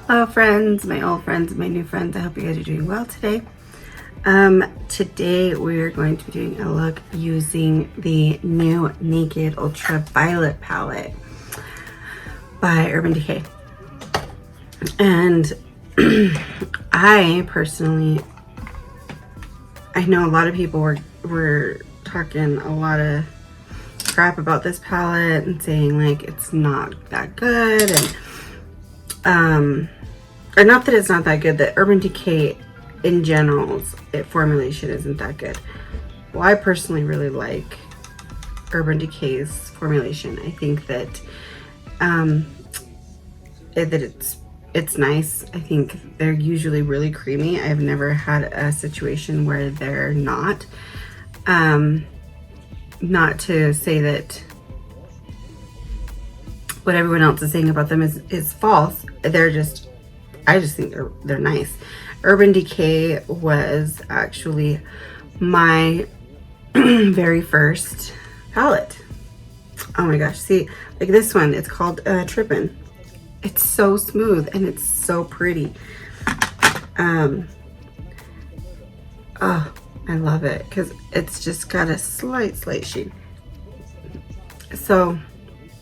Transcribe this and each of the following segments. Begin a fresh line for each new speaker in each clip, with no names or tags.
Hello friends, my old friends, my new friends. I hope you guys are doing well today. Today we're going to be doing a look using the new Naked Ultraviolet palette by Urban Decay. And I personally, I know a lot of people were talking a lot of crap about this palette and saying like it's not that good, and or not that it's not that good, that Urban Decay in general's formulation isn't that good. Well, I personally really like Urban Decay's formulation. I think that it's nice. I think they're usually really creamy. I've never had a situation where they're not. Not to say that what everyone else is saying about them is false. They're just, I just think they're nice. Urban Decay was actually my very first palette. Oh my gosh, see, like this one, it's called Trippin'. It's so smooth and it's so pretty. Oh, I love it because it's just got a slight shade. So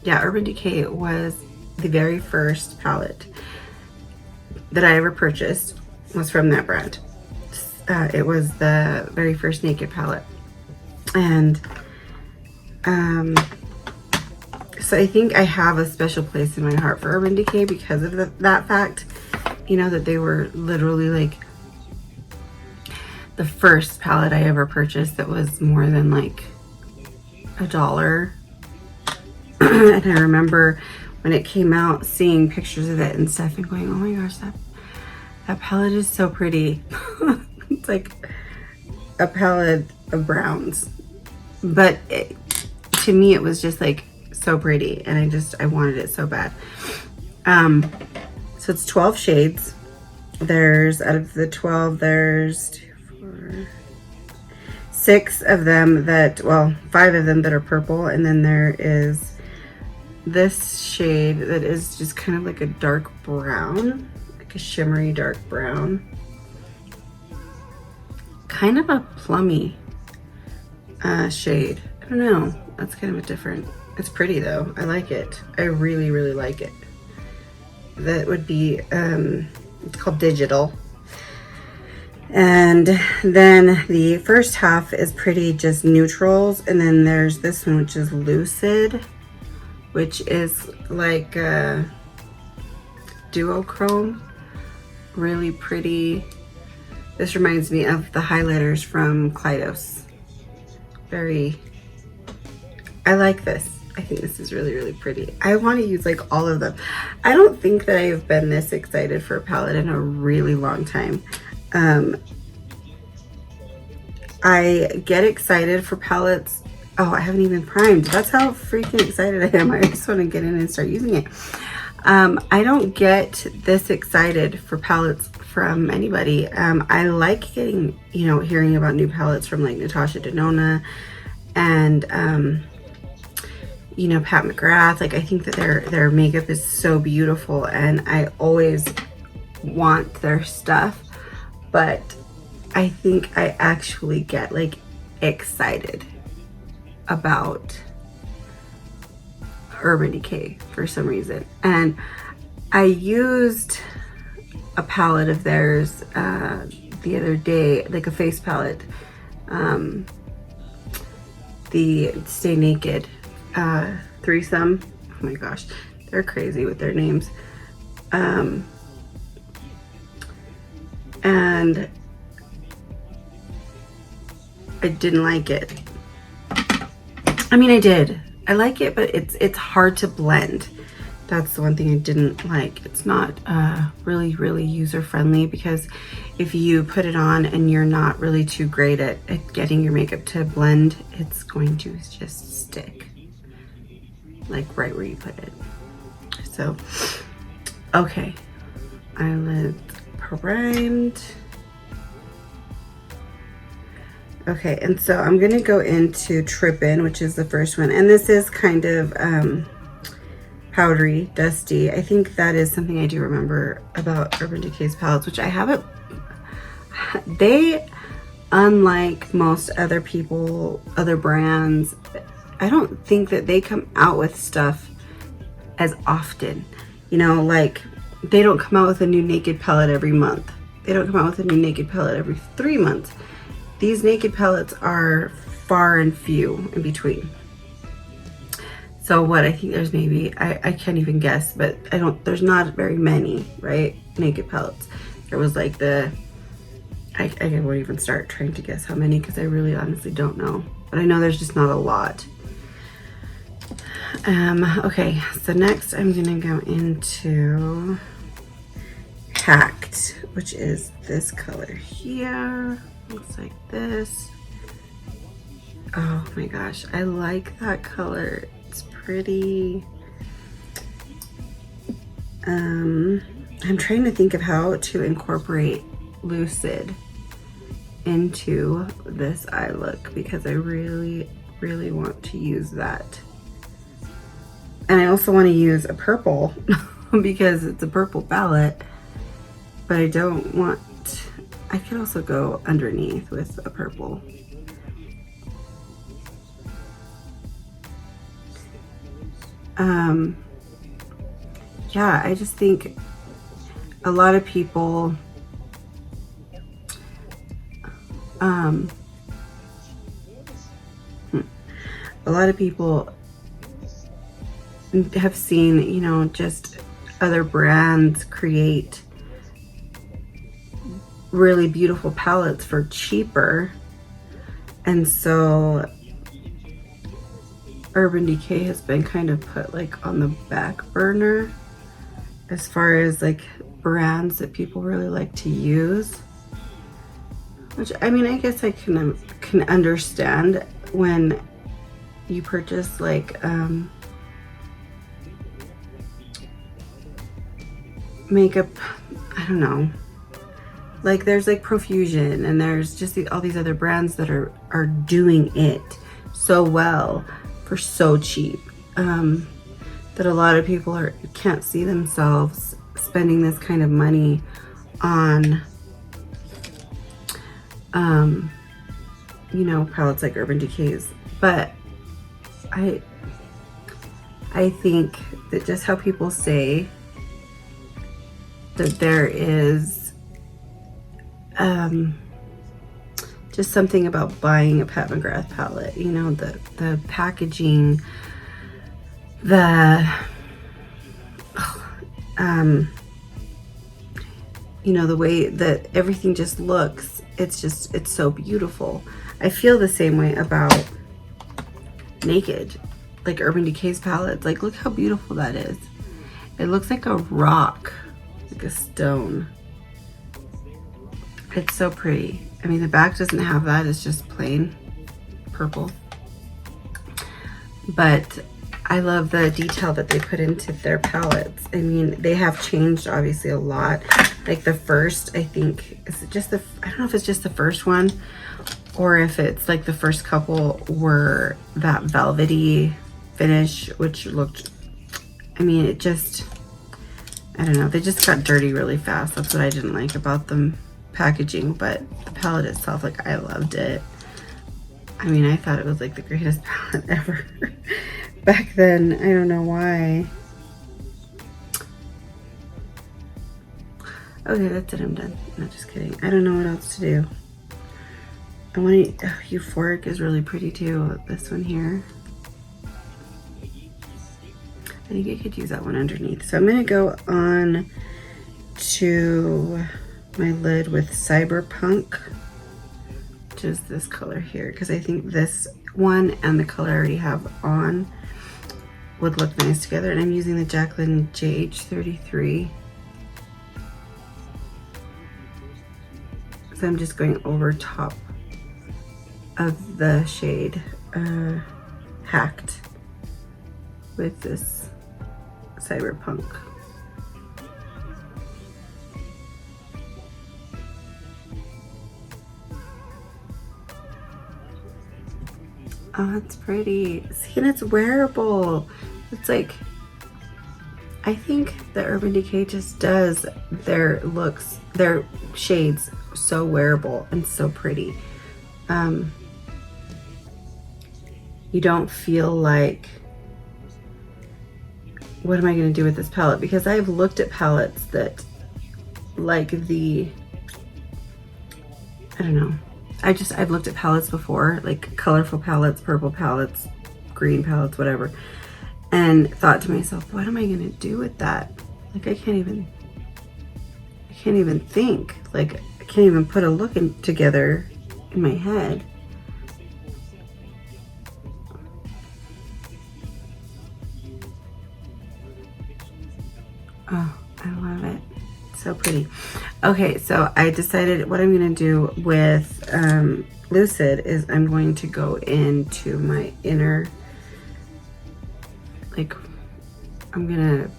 yeah, Urban Decay was the very first palette that I ever purchased, was from that brand. It was the very first Naked palette. And so I think I have a special place in my heart for Urban Decay because of that fact, you know, that they were literally like the first palette I ever purchased that was more than like $1. And I remember when it came out seeing pictures of it and stuff and going, oh my gosh, that palette is so pretty. It's like a palette of browns, but to me it was just like so pretty, and I wanted it so bad. So it's 12 shades. There's, out of the 12, there's 2, 4, 6 of them that, well, 5 of them that are purple, and then there is this shade that is just kind of like a dark brown, like a shimmery dark brown, kind of a plummy shade. I don't know, that's kind of a different, it's pretty though. I like it. I really like it. That would be it's called Digital. And then the first half is pretty just neutrals, and then there's this one which is Lucid, which is like a duochrome, really pretty. This reminds me of the highlighters from Kaleidos. I like this. I think this is really pretty. I want to use like all of them. I don't think that I've been this excited for a palette in a really long time. I get excited for palettes. Oh, I haven't even primed. That's how freaking excited I am. I just want to get in and start using it. I don't get this excited for palettes from anybody. I like getting, you know, hearing about new palettes from like Natasha Denona and you know, Pat McGrath. Like, I think that their makeup is so beautiful, and I always want their stuff, but I think I actually get like excited about Urban Decay for some reason. And I used a palette of theirs the other day, like a face palette, the Stay Naked threesome. Oh my gosh, they're crazy with their names. And I didn't like it. I mean, I did. I like it, but it's hard to blend. That's the one thing I didn't like. It's not really user-friendly, because if you put it on and you're not really too great at getting your makeup to blend, it's going to just stick like right where you put it. So, okay, eyelids primed. Okay, and so I'm gonna go into Trippin', which is the first one, and this is kind of powdery, dusty. I think that is something I do remember about Urban Decay's palettes, which I haven't, they, unlike most other people, other brands, I don't think that they come out with stuff as often. You know, like they don't come out with a new Naked palette every month. They don't come out with a new Naked palette every 3 months. These Naked palettes are far and few in between. So what, I think there's maybe, I can't even guess, but there's not very many, right? Naked palettes. There was like I won't even start trying to guess how many because I really honestly don't know. But I know there's just not a lot. Okay, so next I'm gonna go into Hacked, which is this color here. Looks like this. Oh my gosh, I like that color. It's pretty. I'm trying to think of how to incorporate Lucid into this eye look because I really, really want to use that. And I also want to use a purple because it's a purple palette, but I don't want, I could also go underneath with a purple. Yeah, I just think a lot of people have seen, you know, just other brands create really beautiful palettes for cheaper, and so Urban Decay has been kind of put like on the back burner as far as like brands that people really like to use, which I mean, I guess I can understand when you purchase like makeup, I don't know, like there's like Profusion and there's just all these other brands that are doing it so well for so cheap, that a lot of people can't see themselves spending this kind of money on you know, palettes like Urban Decay's. But I think that just how people say that there is just something about buying a Pat McGrath palette, you know, the packaging, you know, the way that everything just looks, it's so beautiful. I feel the same way about Naked, like Urban Decay's palettes. Like, look how beautiful that is. It looks like a rock, like a stone. It's so pretty. I mean, the back doesn't have that, it's just plain purple. But I love the detail that they put into their palettes. I mean, they have changed obviously a lot. Like the first, I think, is it just I don't know if it's just the first one or if it's like the first couple were that velvety finish, which looked, I mean, it just, I don't know, they just got dirty really fast. That's what I didn't like about them packaging, but the palette itself, like, I loved it. I mean, I thought it was like the greatest palette ever back then. I don't know why. Okay, that's it, I'm done. No, just kidding. I don't know what else to do. I want to, Euphoric is really pretty too, this one here. I think I could use that one underneath. So I'm gonna go on to my lid with Cyberpunk, which is this color here, because I think this one and the color I already have on would look nice together. And I'm using the Jaclyn JH33. So I'm just going over top of the shade Hacked with this Cyberpunk. Oh, it's pretty. See, and it's wearable. It's like, I think the Urban Decay just does their looks, their shades so wearable and so pretty. You don't feel like, what am I going to do with this palette? Because I've looked at palettes that, like the, I don't know. I've looked at palettes before, like colorful palettes, purple palettes, green palettes, whatever, and thought to myself, what am I going to do with that? Like, I can't even think. Like, I can't even put a look together in my head. Oh, I love it. So pretty. Okay, so I decided what I'm going to do with Lucid is I'm going to go into my inner, like, I'm going to,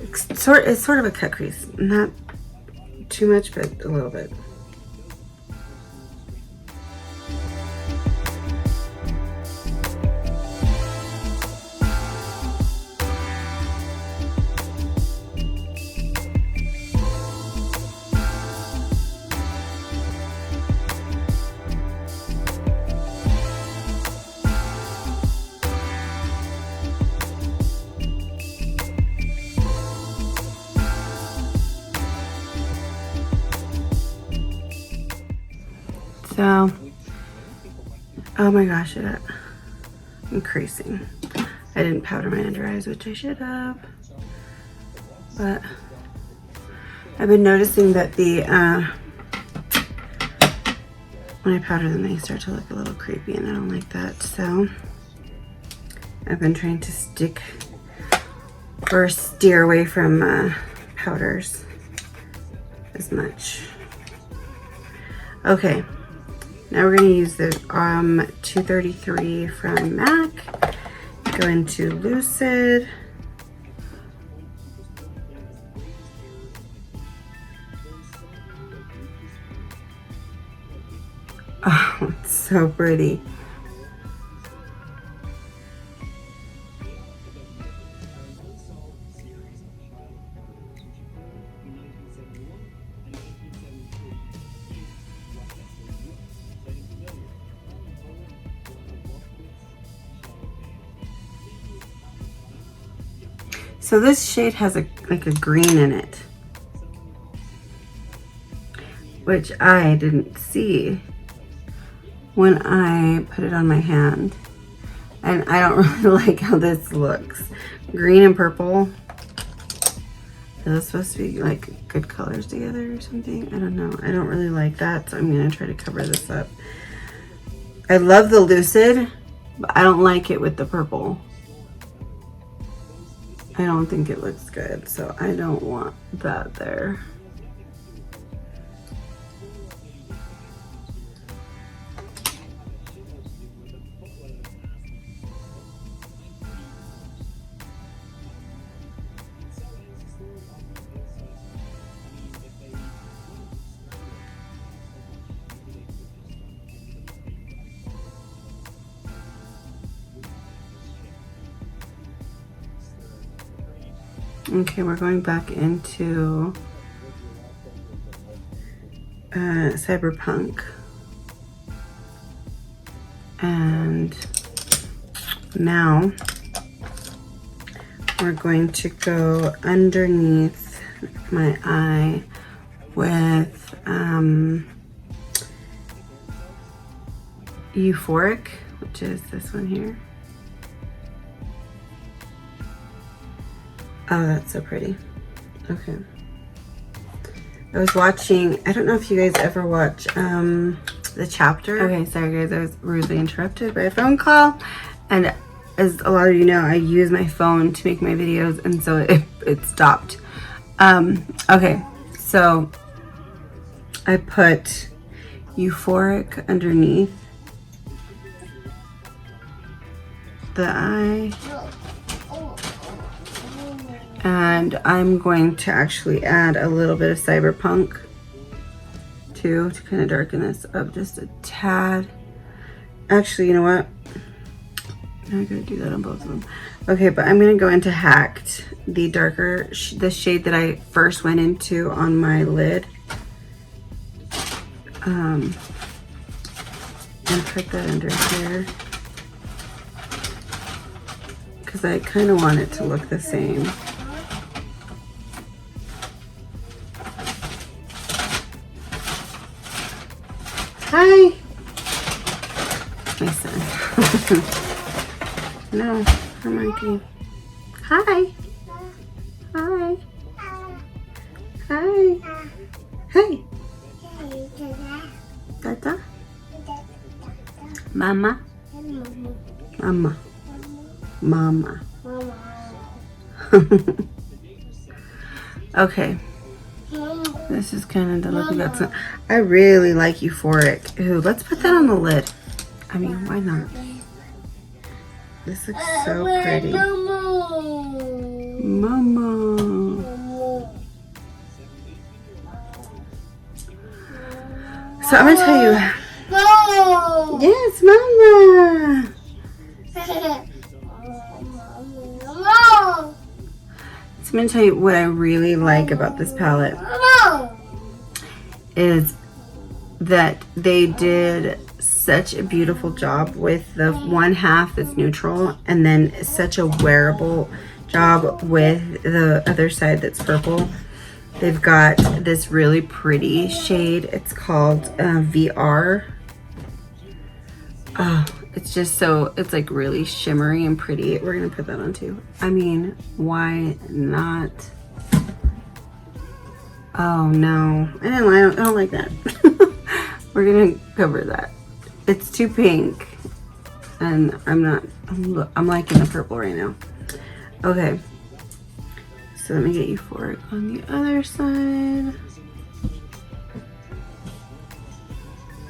it's sort of a cut crease. Not too much, but a little bit. So, oh my gosh, I'm creasing. I didn't powder my under eyes, which I should have. But I've been noticing that the when I powder them, they start to look a little creepy, and I don't like that. So I've been trying to stick or steer away from powders as much. Okay. Now we're going to use the 233 from MAC, go into Lucid. Oh, it's so pretty. So this shade has like a green in it, which I didn't see when I put it on my hand. And I don't really like how this looks. Green and purple. Are those supposed to be like good colors together or something? I don't know. I don't really like that, so I'm gonna try to cover this up. I love the Lucid, but I don't like it with the purple. I don't think it looks good, so I don't want that there. Okay, we're going back into Cyberpunk. And now we're going to go underneath my eye with Euphoric, which is this one here. Oh, that's so pretty. Okay. I was watching, I don't know if you guys ever watch The Chapter. Okay, sorry guys, I was rudely interrupted by a phone call. And as a lot of you know, I use my phone to make my videos, and so it stopped. Okay, so I put Euphoric underneath the eye. And I'm going to actually add a little bit of Cyberpunk too, to kind of darken this up just a tad. Actually, you know what? I'm not gonna do that on both of them. Okay, but I'm gonna go into Hacked, the darker, the shade that I first went into on my lid. And put that under here. Because I kind of want it to look the same. Hi! My son. No, I'm monkey. Hi! Hi! Hi! Hey! Tata? Mama? Mama. Mama. Okay. This is kind of the look we got. I really like Euphoric. Ooh, let's put that on the lid. I mean, why not? This looks so pretty. Mama. So I'm gonna tell you. Yes, Mama. So I'm gonna tell you what I really like about this palette is that they did such a beautiful job with the one half that's neutral and then such a wearable job with the other side that's purple. They've got this really pretty shade. It's called VR. Oh, it's just so, it's like really shimmery and pretty. We're gonna put that on too. I mean, why not? Oh no, I don't like that. We're gonna cover that. It's too pink and I'm liking the purple right now. Okay, so let me get Euphoric on the other side.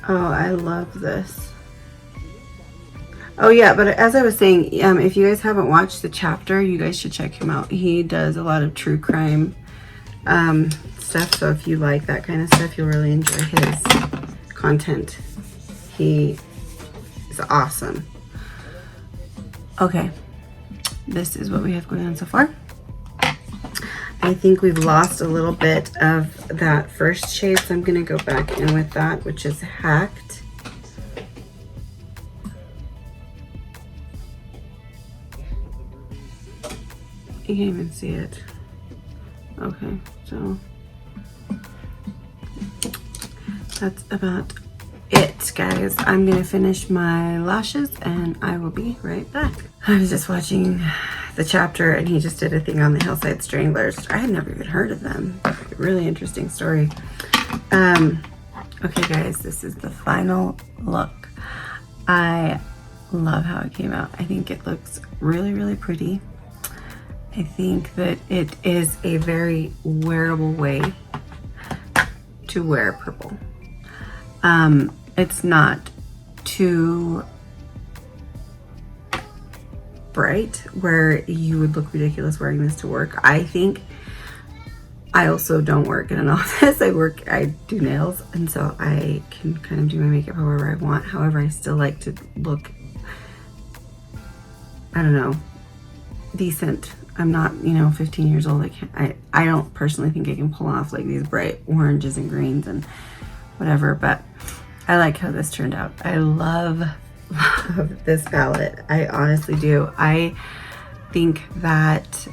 Oh, I love this. Oh yeah, but as I was saying, if you guys haven't watched the chapter, you guys should check him out. He does a lot of true crime stuff, so if you like that kind of stuff, you'll really enjoy his content. He is awesome. Okay, this is what we have going on so far. I think we've lost a little bit of that first shade, so I'm gonna go back in with that, which is Hacked. You can't even see it. Okay, so that's about it, guys. I'm gonna finish my lashes and I will be right back. I was just watching the chapter and he just did a thing on the Hillside Stranglers. I had never even heard of them. Really interesting story. Okay guys, this is the final look. I love how it came out. I think it looks really, really pretty. I think that it is a very wearable way to wear purple. It's not too bright where you would look ridiculous wearing this to work. I think I also don't work in an office. I do nails, and so I can kind of do my makeup however I want. However, I still like to look, I don't know, decent. I'm not, 15 years old. I don't personally think I can pull off like these bright oranges and greens and whatever, but I like how this turned out. I love this palette. I honestly do. I think that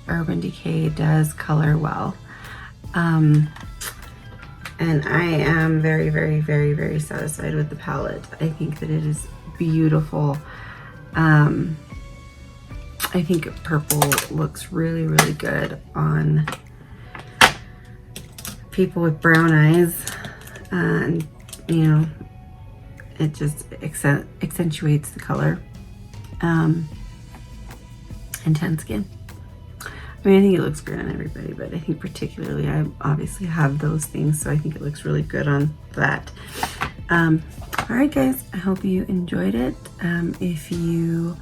Urban Decay does color well. And I am very, very, very, very satisfied with the palette. I think that it is beautiful. I think purple looks really, really good on people with brown eyes. And, it just accentuates the color. And tan skin. I mean, I think it looks great on everybody, but I think particularly I obviously have those things, so I think it looks really good on that. All right, guys, I hope you enjoyed it. If you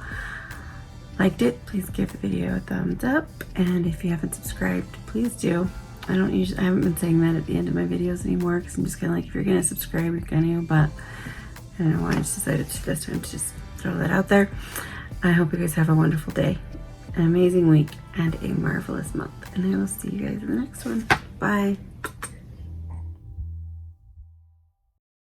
liked it, please give the video a thumbs up, and if you haven't subscribed, please do. I haven't been saying that at the end of my videos anymore because I'm just kind of like, if you're gonna subscribe, you're gonna, but I don't know why I just decided this time to just throw that out there. I hope you guys have a wonderful day, an amazing week, and a marvelous month. And I will see you guys in the next one. Bye.